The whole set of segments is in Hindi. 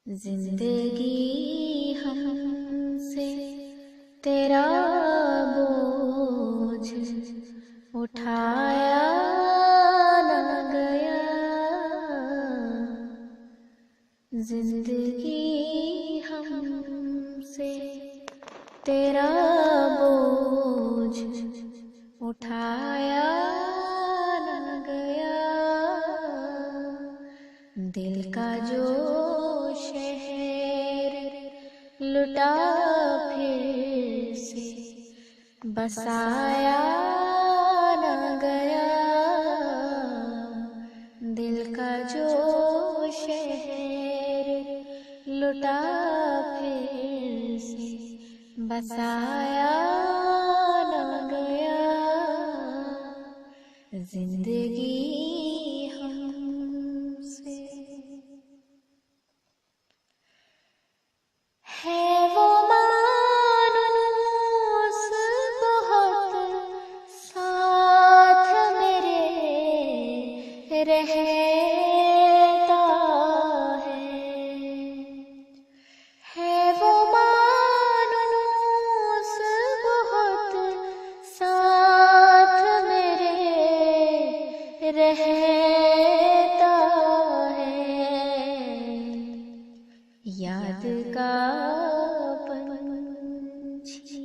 जिंदगी हमसे तेरा बोझ उठाया न गया। जिंदगी हमसे तेरा बोझ उठाया न गया। दिल का जो शहर लुटा फिर से बसाया न गया। दिल का जो शहर लुटा फिर से बसाया न गया। जिंदगी हमसे है वो मानूस बहुत साथ मेरे रहता है वो मानूस बहुत साथ मेरे रहता है। याद का पंछी,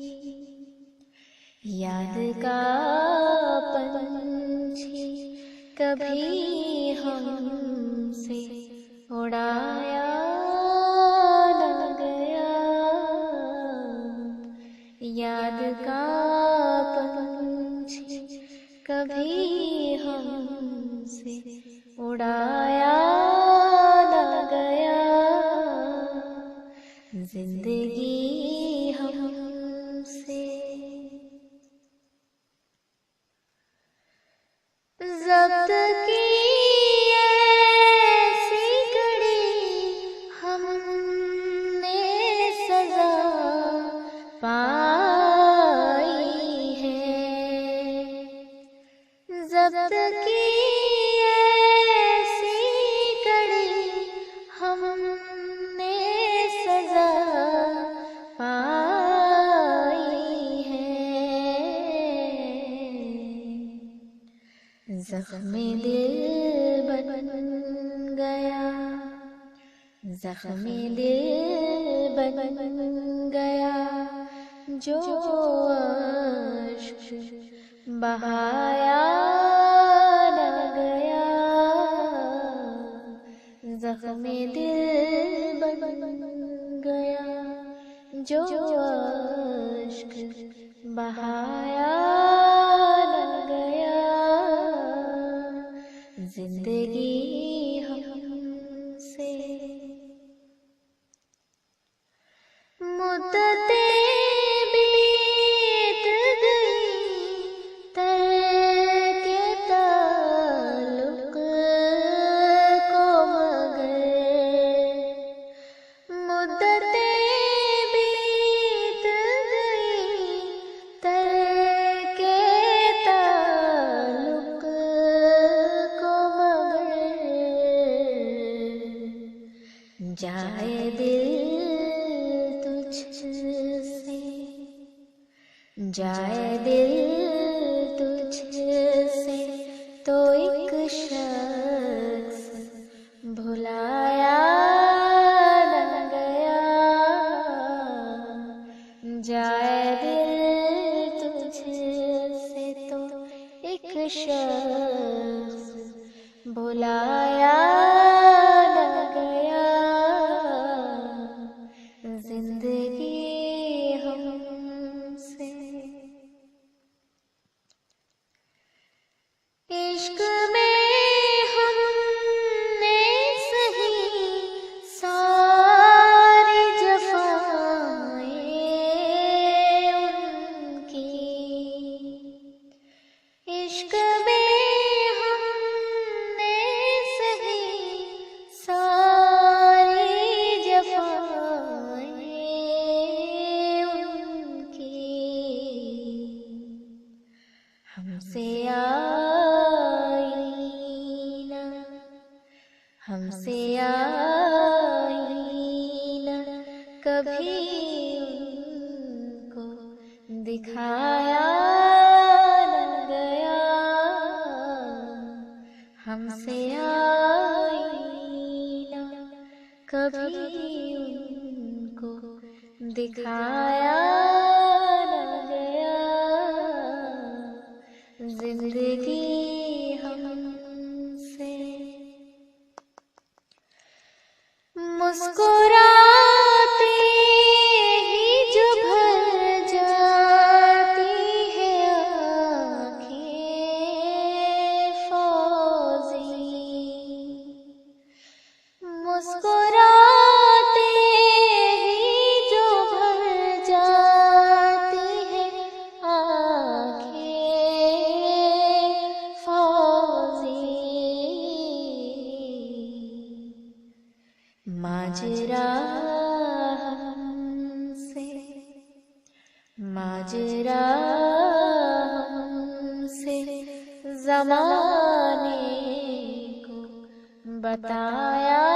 याद का पंछी कभी हमसे उड़ाया न गया। याद का पंछी कभी हमसे उड़ाया न गया। जिंदगी हमसे ज़ब्त की ऐसी घड़ी हमने सजा पाई है। ज़ब्त की ऐसी घड़ी हमने सजा पाई है। ज़ख्मे दिल बन गया, ज़ख्मे दिल बन गया जो अश्क बहाया न गया। ज़ख्मे दिल बन गया जो अश्क बहाया न गया। जिंदगी हमसे मुद्दतें बीत गई तरके ताल्लुक को मगर। मुद्दतें बीत गई तरके ताल्लुक को मगर। जाए दिल तुझसे, जाए दिल तुझसे तो एक शख्स भुलाया न गया। जाए दिल तुझसे तो एक शख्स भुलाया न गया। जिंदगी हमसे कभी उनको दिखाया न गया, हमसे आईना कभी उनको दिखाया न गया। जिंदगी हमसे मुस्कुराते ही जो भर जाती है आँखें फौजी, मुस्कुराते ही जो भर जाती है आँखें फौजी। माजरा हमसे, माजरा हमसे ज़माने को बताया